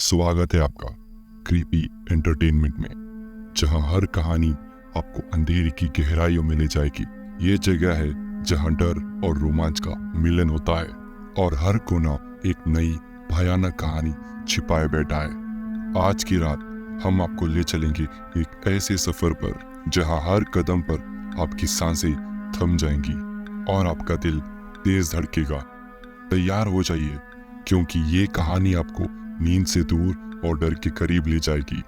स्वागत है आपका क्रीपी एंटरटेनमेंट में, जहां हर कहानी आपको अंधेरे की गहराइयों में ले जाएगी। ये जगह है जहां डर और रोमांच का मिलन होता है और हर कोना एक नई भयानक कहानी छिपाए बैठा है। आज की रात हम आपको ले चलेंगे एक ऐसे सफर पर जहां हर कदम पर आपकी सांसें थम जाएंगी और आपका दिल तेज धड़केगा। तैयार हो जाइए, क्योंकि ये कहानी आपको नींद से दूर और डर के करीब ले जाएगी।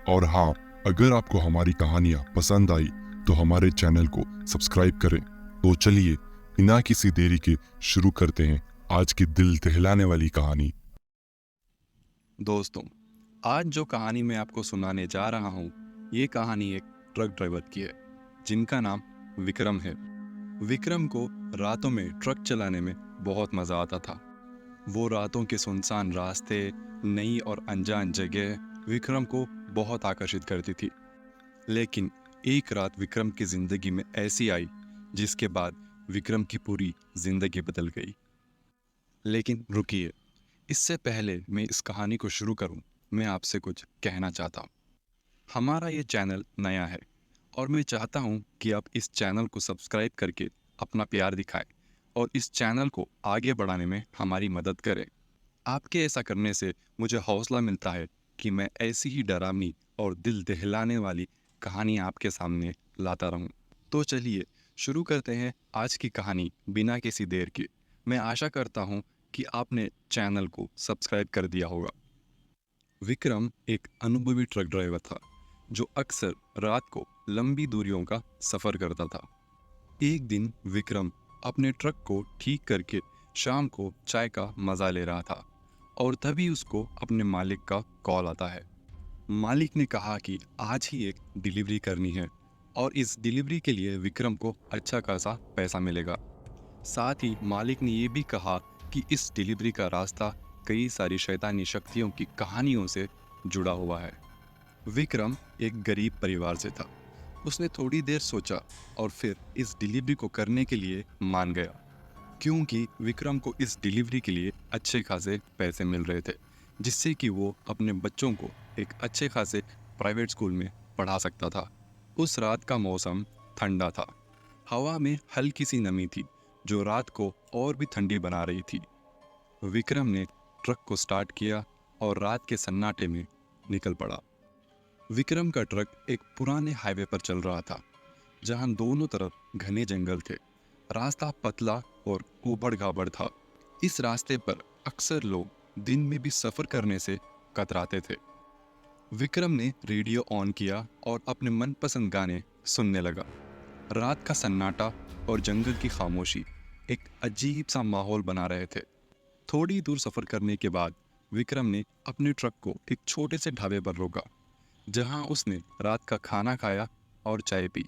और हाँ, अगर आपको हमारी कहानियाँ पसंद आई तो हमारे चैनल को सब्सक्राइब करें। तो चलिए बिना किसी देरी के शुरू करते हैं आज की दिल दहलाने वाली कहानी। दोस्तों, आज जो कहानी मैं आपको सुनाने जा रहा हूँ, ये कहानी एक ट्रक ड्राइवर की है जिनका नाम विक्रम है। विक्रम को रातों में ट्रक चलाने में बहुत मज़ा आता था। वो रातों के सुनसान रास्ते, नई और अनजान जगह विक्रम को बहुत आकर्षित करती थी। लेकिन एक रात विक्रम की ज़िंदगी में ऐसी आई जिसके बाद विक्रम की पूरी ज़िंदगी बदल गई। लेकिन रुकिए, इससे पहले मैं इस कहानी को शुरू करूं, मैं आपसे कुछ कहना चाहता हूं। हमारा ये चैनल नया है और मैं चाहता हूं कि आप इस चैनल को सब्सक्राइब करके अपना प्यार दिखाएं और इस चैनल को आगे बढ़ाने में हमारी मदद करें। आपके ऐसा करने से मुझे हौसला मिलता है कि मैं ऐसी ही डरावनी और दिल दहलाने वाली कहानी आपके सामने लाता रहूं। तो चलिए शुरू करते हैं आज की कहानी बिना किसी देर के। मैं आशा करता हूं कि आपने चैनल को सब्सक्राइब कर दिया होगा। विक्रम एक अनुभवी ट्रक ड्राइवर था जो अक्सर रात को लंबी दूरियों का सफ़र करता था। एक दिन विक्रम अपने ट्रक को ठीक करके शाम को चाय का मज़ा ले रहा था और तभी उसको अपने मालिक का कॉल आता है। मालिक ने कहा कि आज ही एक डिलीवरी करनी है और इस डिलीवरी के लिए विक्रम को अच्छा खासा पैसा मिलेगा। साथ ही मालिक ने ये भी कहा कि इस डिलीवरी का रास्ता कई सारी शैतानी शक्तियों की कहानियों से जुड़ा हुआ है। विक्रम एक गरीब परिवार से था। उसने थोड़ी देर सोचा और फिर इस डिलीवरी को करने के लिए मान गया, क्योंकि विक्रम को इस डिलीवरी के लिए अच्छे खासे पैसे मिल रहे थे, जिससे कि वो अपने बच्चों को एक अच्छे खासे प्राइवेट स्कूल में पढ़ा सकता था। उस रात का मौसम ठंडा था। हवा में हल्की सी नमी थी जो रात को और भी ठंडी बना रही थी। विक्रम ने ट्रक को स्टार्ट किया और रात के सन्नाटे में निकल पड़ा। विक्रम का ट्रक एक पुराने हाईवे पर चल रहा था जहां दोनों तरफ घने जंगल थे। रास्ता पतला और ऊबड़-खाबड़ था। इस रास्ते पर अक्सर लोग दिन में भी सफ़र करने से कतराते थे। विक्रम ने रेडियो ऑन किया और अपने मनपसंद गाने सुनने लगा। रात का सन्नाटा और जंगल की खामोशी एक अजीब सा माहौल बना रहे थे। थोड़ी दूर सफ़र करने के बाद विक्रम ने अपने ट्रक को एक छोटे से ढाबे पर रोका, जहां उसने रात का खाना खाया और चाय पी।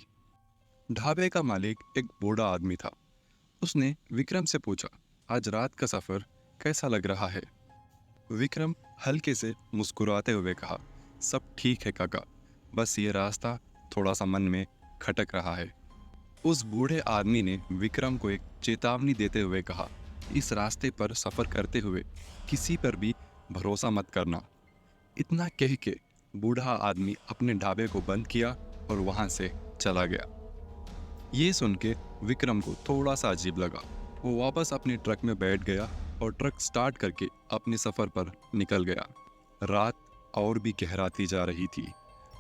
ढाबे का मालिक एक बूढ़ा आदमी था। उसने विक्रम से पूछा, आज रात का सफ़र कैसा लग रहा है? विक्रम हल्के से मुस्कुराते हुए कहा, सब ठीक है काका, बस ये रास्ता थोड़ा सा मन में खटक रहा है। उस बूढ़े आदमी ने विक्रम को एक चेतावनी देते हुए कहा, इस रास्ते पर सफ़र करते हुए किसी पर भी भरोसा मत करना। इतना कह के बूढ़ा आदमी अपने ढाबे को बंद किया और वहाँ से चला गया। ये सुन के विक्रम को थोड़ा सा अजीब लगा। वो वापस अपने ट्रक में बैठ गया और ट्रक स्टार्ट करके अपने सफ़र पर निकल गया। रात और भी गहराती जा रही थी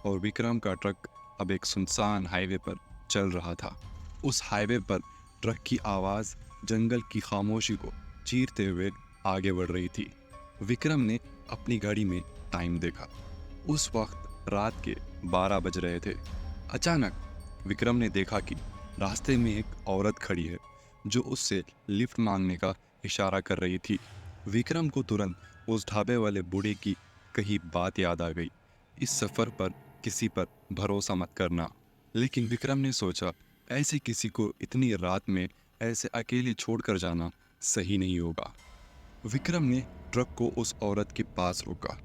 और विक्रम का ट्रक अब एक सुनसान हाईवे पर चल रहा था। उस हाईवे पर ट्रक की आवाज़ जंगल की खामोशी को चीरते हुए आगे बढ़ रही थी। विक्रम ने अपनी घड़ी में टाइम देखा। उस वक्त रात के 12 बज रहे थे। अचानक विक्रम ने देखा कि रास्ते में एक औरत खड़ी है जो उससे लिफ्ट मांगने का इशारा कर रही थी। विक्रम को तुरंत उस ढाबे वाले बूढ़े की कही बात याद आ गई, इस सफ़र पर किसी पर भरोसा मत करना। लेकिन विक्रम ने सोचा, ऐसे किसी को इतनी रात में ऐसे अकेले छोड़कर जाना सही नहीं होगा। विक्रम ने ट्रक को उस औरत के पास रोका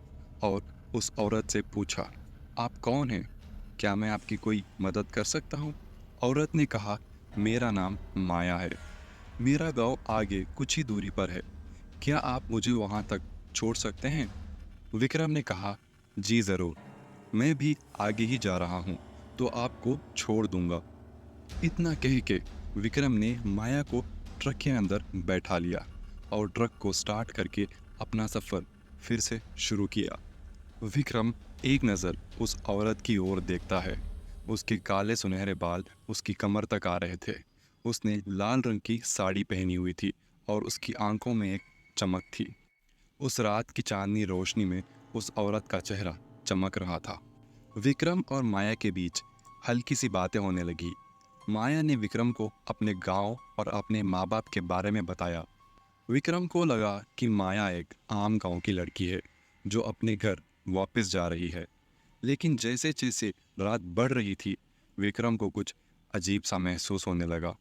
और उस औरत से पूछा, आप कौन हैं? क्या मैं आपकी कोई मदद कर सकता हूँ? औरत ने कहा, मेरा नाम माया है। मेरा गांव आगे कुछ ही दूरी पर है। क्या आप मुझे वहाँ तक छोड़ सकते हैं? विक्रम ने कहा, जी ज़रूर, मैं भी आगे ही जा रहा हूँ, तो आपको छोड़ दूंगा। इतना कह के विक्रम ने माया को ट्रक के अंदर बैठा लिया और ट्रक को स्टार्ट करके अपना सफ़र फिर से शुरू किया। विक्रम एक नज़र उस औरत की ओर देखता है। उसके काले सुनहरे बाल उसकी कमर तक आ रहे थे। उसने लाल रंग की साड़ी पहनी हुई थी और उसकी आंखों में एक चमक थी। उस रात की चांदनी रोशनी में उस औरत का चेहरा चमक रहा था। विक्रम और माया के बीच हल्की सी बातें होने लगी। माया ने विक्रम को अपने गांव और अपने माँ बाप के बारे में बताया। विक्रम को लगा कि माया एक आम गांव की लड़की है जो अपने घर वापस जा रही है। लेकिन जैसे जैसे रात बढ़ रही थी, विक्रम को कुछ अजीब सा महसूस होने लगा।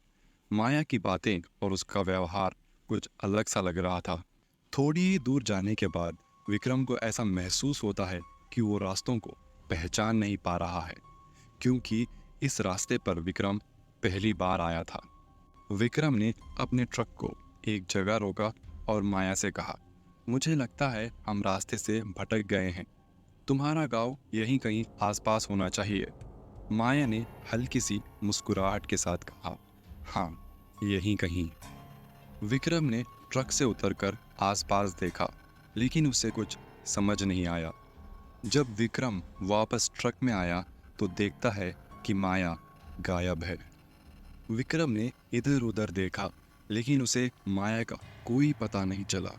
माया की बातें और उसका व्यवहार कुछ अलग सा लग रहा था। थोड़ी ही दूर जाने के बाद विक्रम को ऐसा महसूस होता है कि वो रास्तों को पहचान नहीं पा रहा है, क्योंकि इस रास्ते पर विक्रम पहली बार आया था। विक्रम ने अपने ट्रक को एक जगह रोका और माया से कहा, मुझे लगता है हम रास्ते से भटक गए हैं। तुम्हारा गांव यहीं कहीं आसपास होना चाहिए। माया ने हल्की सी मुस्कुराहट के साथ कहा, हाँ, यहीं कहीं। विक्रम ने ट्रक से उतरकर आसपास देखा, लेकिन उसे कुछ समझ नहीं आया। जब विक्रम वापस ट्रक में आया तो देखता है कि माया गायब है। विक्रम ने इधर उधर देखा, लेकिन उसे माया का कोई पता नहीं चला।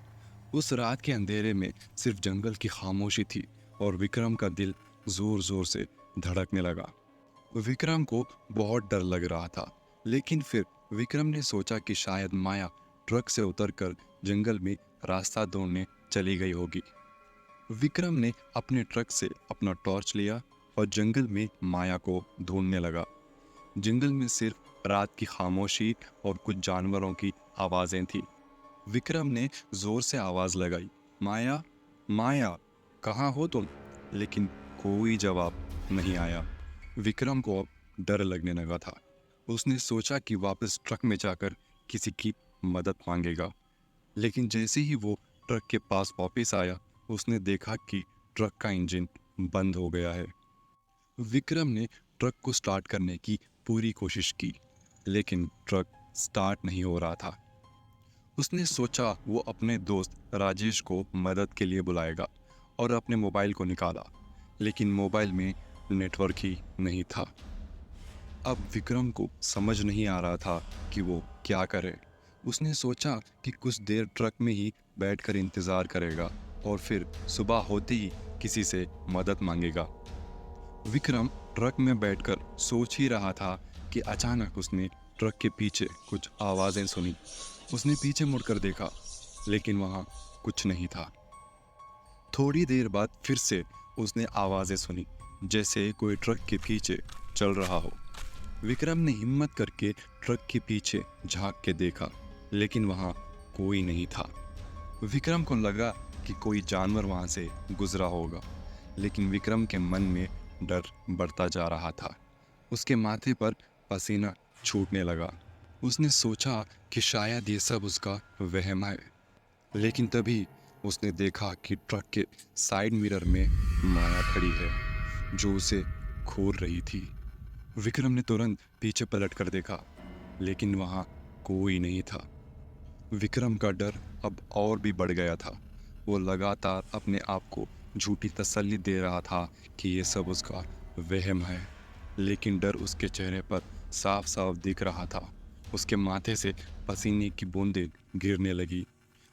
उस रात के अंधेरे में सिर्फ जंगल की खामोशी थी और विक्रम का दिल जोर जोर से धड़कने लगा। विक्रम को बहुत डर लग रहा था, लेकिन फिर विक्रम ने सोचा कि शायद माया ट्रक से उतरकर जंगल में रास्ता ढूंढने चली गई होगी। विक्रम ने अपने ट्रक से अपना टॉर्च लिया और जंगल में माया को ढूंढने लगा। जंगल में सिर्फ रात की खामोशी और कुछ जानवरों की आवाज़ें थी। विक्रम ने जोर से आवाज़ लगाई, माया, माया, कहाँ हो तुम? लेकिन कोई जवाब नहीं आया। विक्रम को अब डर लगने लगा था। उसने सोचा कि वापस ट्रक में जाकर किसी की मदद मांगेगा, लेकिन जैसे ही वो ट्रक के पास वापस आया, उसने देखा कि ट्रक का इंजन बंद हो गया है। विक्रम ने ट्रक को स्टार्ट करने की पूरी कोशिश की, लेकिन ट्रक स्टार्ट नहीं हो रहा था। उसने सोचा वो अपने दोस्त राजेश को मदद के लिए बुलाएगा और अपने मोबाइल को निकाला, लेकिन मोबाइल में नेटवर्क ही नहीं था। अब विक्रम को समझ नहीं आ रहा था कि वो क्या करे। उसने सोचा कि कुछ देर ट्रक में ही बैठकर इंतज़ार करेगा और फिर सुबह होते ही किसी से मदद मांगेगा। विक्रम ट्रक में बैठकर सोच ही रहा था कि अचानक उसने ट्रक के पीछे कुछ आवाज़ें सुनी। उसने पीछे मुड़कर देखा, लेकिन वहाँ कुछ नहीं था। थोड़ी देर बाद फिर से उसने आवाज़ें सुनी, जैसे कोई ट्रक के पीछे चल रहा हो। विक्रम ने हिम्मत करके ट्रक के पीछे झांक के देखा, लेकिन वहाँ कोई नहीं था। विक्रम को लगा कि कोई जानवर वहाँ से गुजरा होगा, लेकिन विक्रम के मन में डर बढ़ता जा रहा था। उसके माथे पर पसीना छूटने लगा। उसने सोचा कि शायद ये सब उसका वहम है, लेकिन तभी उसने देखा कि ट्रक के साइड मिरर में माया खड़ी है, जो उसे घूर रही थी। विक्रम ने तुरंत पीछे पलट कर देखा, लेकिन वहाँ कोई नहीं था। विक्रम का डर अब और भी बढ़ गया था। वो लगातार अपने आप को झूठी तसल्ली दे रहा था कि ये सब उसका वहम है, लेकिन डर उसके चेहरे पर साफ साफ दिख रहा था। उसके माथे से पसीने की बूंदें गिरने लगी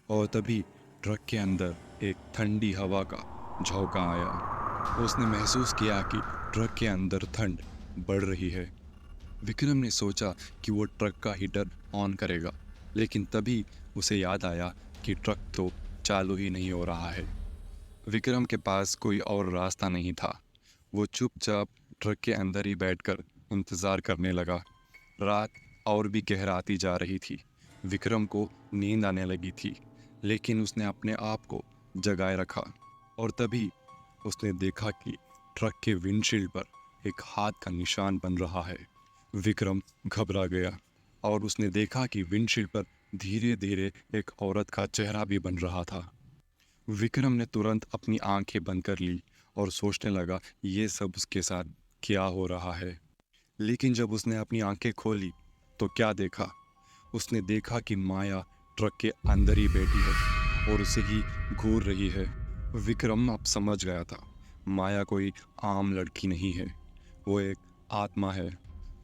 और तभी ट्रक के अंदर एक ठंडी हवा का झोंका आया। उसने महसूस किया कि ट्रक के अंदर ठंड बढ़ रही है। विक्रम ने सोचा कि वो ट्रक का हीटर ऑन करेगा, लेकिन तभी उसे याद आया कि ट्रक तो चालू ही नहीं हो रहा है। विक्रम के पास कोई और रास्ता नहीं था। वो चुपचाप ट्रक के अंदर ही बैठकर इंतज़ार करने लगा। रात और भी गहराती जा रही थी। विक्रम को नींद आने लगी थी, लेकिन उसने अपने आप को जगाए रखा और तभी उसने देखा कि ट्रक के विंडशील्ड पर एक हाथ का निशान बन रहा है। विक्रम घबरा गया और उसने देखा कि विंडशील्ड पर धीरे धीरे एक औरत का चेहरा भी बन रहा था। विक्रम ने तुरंत अपनी आंखें बंद कर ली और सोचने लगा ये सब उसके साथ क्या हो रहा है। लेकिन जब उसने अपनी आंखें खोली तो क्या देखा? उसने देखा कि माया ट्रक के अंदर ही बैठी है और उसे ही घूर रही है। विक्रम अब समझ गया था, माया कोई आम लड़की नहीं है, वो एक आत्मा है।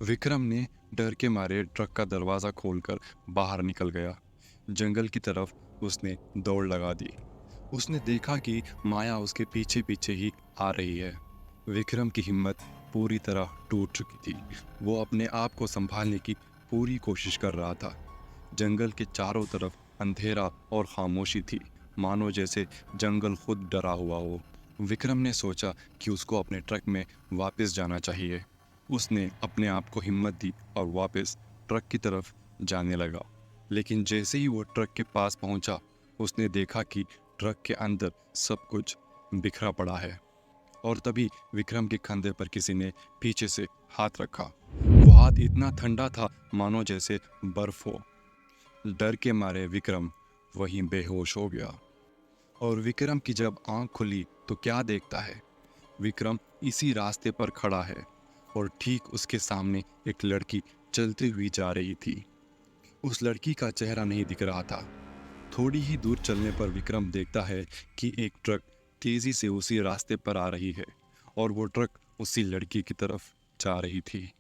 विक्रम ने डर के मारे ट्रक का दरवाज़ा खोलकर बाहर निकल गया। जंगल की तरफ उसने दौड़ लगा दी। उसने देखा कि माया उसके पीछे पीछे ही आ रही है। विक्रम की हिम्मत पूरी तरह टूट चुकी थी। वो अपने आप को संभालने की पूरी कोशिश कर रहा था। जंगल के चारों तरफ अंधेरा और खामोशी थी, मानो जैसे जंगल खुद डरा हुआ हो। विक्रम ने सोचा कि उसको अपने ट्रक में वापस जाना चाहिए। उसने अपने आप को हिम्मत दी और वापस ट्रक की तरफ जाने लगा। लेकिन जैसे ही वो ट्रक के पास पहुंचा, उसने देखा कि ट्रक के अंदर सब कुछ बिखरा पड़ा है। और तभी विक्रम के कंधे पर किसी ने पीछे से हाथ रखा। वो हाथ इतना ठंडा था मानो जैसे बर्फ हो। डर के मारे विक्रम वहीं बेहोश हो गया। और विक्रम की जब आंख खुली तो क्या देखता है? विक्रम इसी रास्ते पर खड़ा है और ठीक उसके सामने एक लड़की चलती हुई जा रही थी। उस लड़की का चेहरा नहीं दिख रहा था। थोड़ी ही दूर चलने पर विक्रम देखता है कि एक ट्रक तेजी से उसी रास्ते पर आ रही है और वो ट्रक उसी लड़की की तरफ जा रही थी।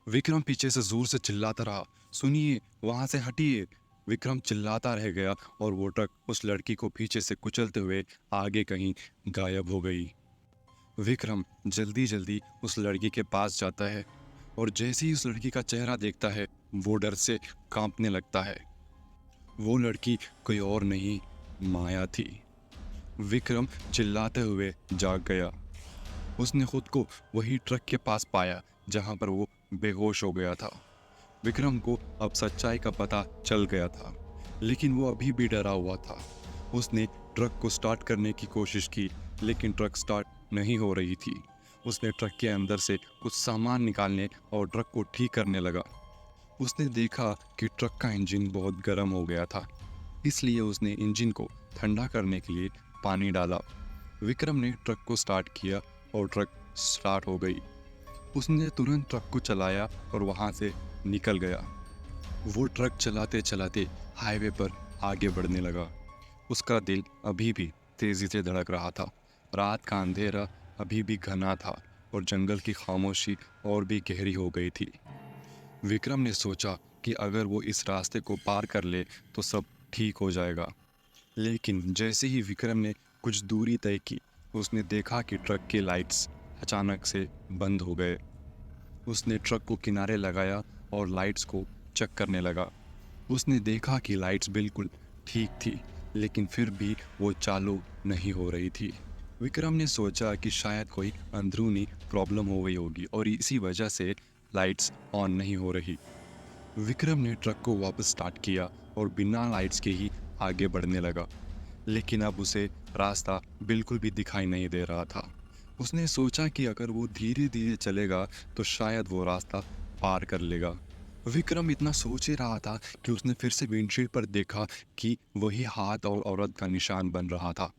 विक्रम पीछे से जोर से चिल्लाता रहा, सुनिए, वहां से हटिए। विक्रम चिल्लाता रह गया और वो ट्रक उस लड़की को पीछे से कुचलते हुए आगे कहीं गायब हो गई। विक्रम जल्दी जल्दी उस लड़की के पास जाता है और जैसे ही उस लड़की का चेहरा देखता है, वो डर से कांपने लगता है। वो लड़की कोई और नहीं, माया थी। विक्रम चिल्लाते हुए जाग गया। उसने खुद को वही ट्रक के पास पाया जहां पर वो बेहोश हो गया था। विक्रम को अब सच्चाई का पता चल गया था, लेकिन वो अभी भी डरा हुआ था। उसने ट्रक को स्टार्ट करने की कोशिश की, लेकिन ट्रक स्टार्ट नहीं हो रही थी। उसने ट्रक के अंदर से कुछ सामान निकालने और ट्रक को ठीक करने लगा। उसने देखा कि ट्रक का इंजन बहुत गर्म हो गया था, इसलिए उसने इंजन को ठंडा करने के लिए पानी डाला। विक्रम ने ट्रक को स्टार्ट किया और ट्रक स्टार्ट हो गई। उसने तुरंत ट्रक को चलाया और वहां से निकल गया। वो ट्रक चलाते चलाते हाईवे पर आगे बढ़ने लगा। उसका दिल अभी भी तेजी से धड़क रहा था। रात का अंधेरा अभी भी घना था और जंगल की खामोशी और भी गहरी हो गई थी। विक्रम ने सोचा कि अगर वो इस रास्ते को पार कर ले तो सब ठीक हो जाएगा। लेकिन जैसे ही विक्रम ने कुछ दूरी तय की, उसने देखा कि ट्रक के लाइट्स अचानक से बंद हो गए। उसने ट्रक को किनारे लगाया और लाइट्स को चेक करने लगा। उसने देखा कि लाइट्स बिल्कुल ठीक थी, लेकिन फिर भी वो चालू नहीं हो रही थी। विक्रम ने सोचा कि शायद कोई अंदरूनी प्रॉब्लम हो गई होगी और इसी वजह से लाइट्स ऑन नहीं हो रही। विक्रम ने ट्रक को वापस स्टार्ट किया और बिना लाइट्स के ही आगे बढ़ने लगा। लेकिन अब उसे रास्ता बिल्कुल भी दिखाई नहीं दे रहा था। उसने सोचा कि अगर वो धीरे धीरे चलेगा तो शायद वो रास्ता पार कर लेगा। विक्रम इतना सोच ही रहा था कि उसने फिर से विंडशील्ड पर देखा कि वही हाथ और औरत का निशान बन रहा था।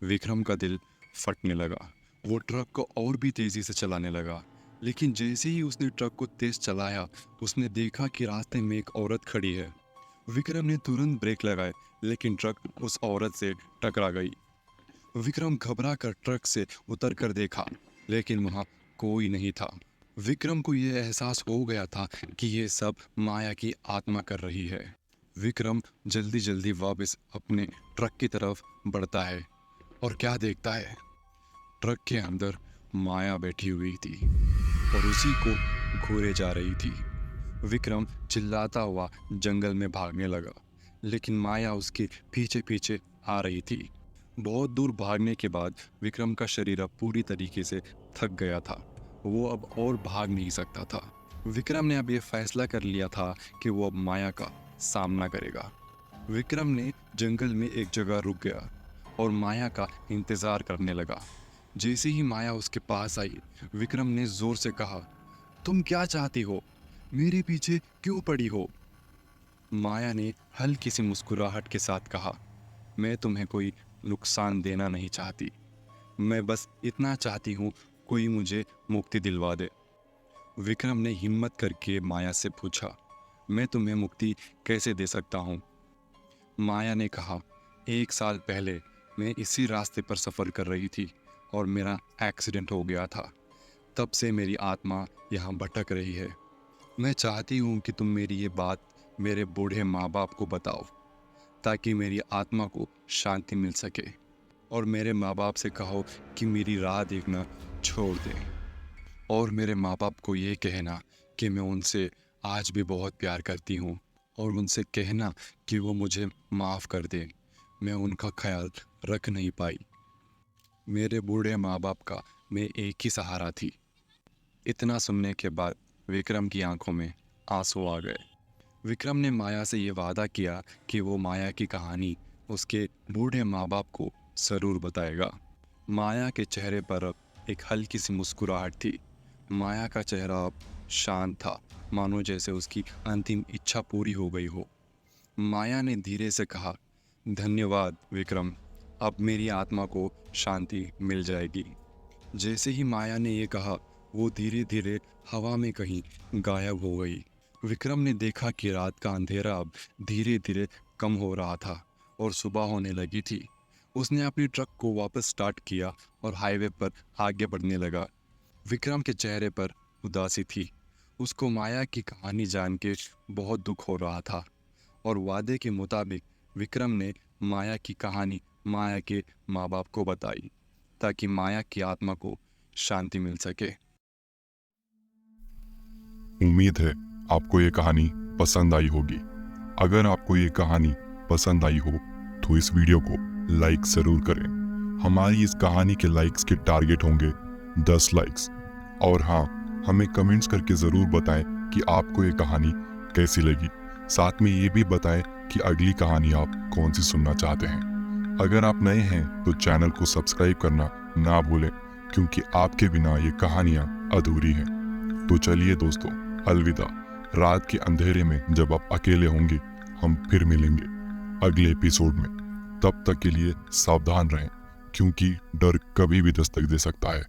विक्रम का दिल फटने लगा। वो ट्रक को और भी तेजी से चलाने लगा। लेकिन जैसे ही उसने ट्रक को तेज चलाया, उसने देखा कि रास्ते में एक औरत खड़ी है। विक्रम ने तुरंत ब्रेक लगाए, लेकिन ट्रक उस औरत से टकरा गई। विक्रम घबरा कर ट्रक से उतर कर देखा, लेकिन वहां कोई नहीं था। विक्रम को यह एहसास हो गया था कि यह सब माया की आत्मा कर रही है। विक्रम जल्दी जल्दी वापस अपने ट्रक की तरफ बढ़ता है और क्या देखता है? ट्रक के अंदर माया बैठी हुई थी और उसी को घूरे जा रही थी। विक्रम चिल्लाता हुआ जंगल में भागने लगा, लेकिन माया उसके पीछे पीछे आ रही थी। बहुत दूर भागने के बाद विक्रम का शरीर अब पूरी तरीके से थक गया था। वो अब और भाग नहीं सकता था। विक्रम ने अब ये फैसला कर लिया था कि वो अब माया का सामना करेगा। विक्रम ने जंगल में एक जगह रुक गया और माया का इंतजार करने लगा। जैसे ही माया उसके पास आई, विक्रम ने जोर से कहा, तुम क्या चाहती हो? मेरे पीछे क्यों पड़ी हो? माया ने हल्की सी मुस्कुराहट के साथ कहा, मैं तुम्हें कोई नुकसान देना नहीं चाहती। मैं बस इतना चाहती हूँ कोई मुझे मुक्ति दिलवा दे। विक्रम ने हिम्मत करके माया से पूछा, मैं तुम्हें मुक्ति कैसे दे सकता हूँ? माया ने कहा, 1 साल पहले मैं इसी रास्ते पर सफ़र कर रही थी और मेरा एक्सीडेंट हो गया था। तब से मेरी आत्मा यहाँ भटक रही है। मैं चाहती हूँ कि तुम मेरी ये बात मेरे बूढ़े माँ बाप को बताओ, ताकि मेरी आत्मा को शांति मिल सके, और मेरे माँ बाप से कहो कि मेरी राह देखना छोड़ दें, और मेरे माँ बाप को ये कहना कि मैं उनसे आज भी बहुत प्यार करती हूँ, और उनसे कहना कि वो मुझे माफ़ कर दें। मैं उनका ख्याल रख नहीं पाई। मेरे बूढ़े माँ बाप का मैं एक ही सहारा थी। इतना सुनने के बाद विक्रम की आंखों में आंसू आ गए। विक्रम ने माया से ये वादा किया कि वो माया की कहानी उसके बूढ़े माँ बाप को ज़रूर बताएगा। माया के चेहरे पर अब एक हल्की सी मुस्कुराहट थी। माया का चेहरा अब शांत था, मानो जैसे उसकी अंतिम इच्छा पूरी हो गई हो। माया ने धीरे से कहा, धन्यवाद विक्रम, अब मेरी आत्मा को शांति मिल जाएगी। जैसे ही माया ने ये कहा, वो धीरे धीरे हवा में कहीं गायब हो गई। विक्रम ने देखा कि रात का अंधेरा अब धीरे धीरे कम हो रहा था और सुबह होने लगी थी। उसने अपनी ट्रक को वापस स्टार्ट किया और हाईवे पर आगे बढ़ने लगा। विक्रम के चेहरे पर उदासी थी। उसको माया की कहानी जान के बहुत दुख हो रहा था, और वादे के मुताबिक विक्रम ने माया की कहानी माया के माँ बाप को बताई, ताकि माया की आत्मा को शांति मिल सके। उम्मीद है आपको ये कहानी पसंद आई होगी। अगर आपको ये कहानी पसंद आई हो तो इस वीडियो को लाइक ज़रूर करें। हमारी इस कहानी के लाइक्स के टारगेट होंगे 10 लाइक्स। और हाँ, हमें कमेंट्स करके ज़रूर बताएं कि आपको ये कहानी कैसी लगी। साथ में ये भी बताएं कि अगली कहानी आप कौन सी सुनना चाहते हैं। अगर आप नए हैं तो चैनल को सब्सक्राइब करना ना भूलें, क्योंकि आपके बिना ये कहानियाँ अधूरी हैं। तो चलिए दोस्तों, अलविदा। रात के अंधेरे में जब आप अकेले होंगे, हम फिर मिलेंगे अगले एपिसोड में। तब तक के लिए सावधान रहें, क्योंकि डर कभी भी दस्तक दे सकता है।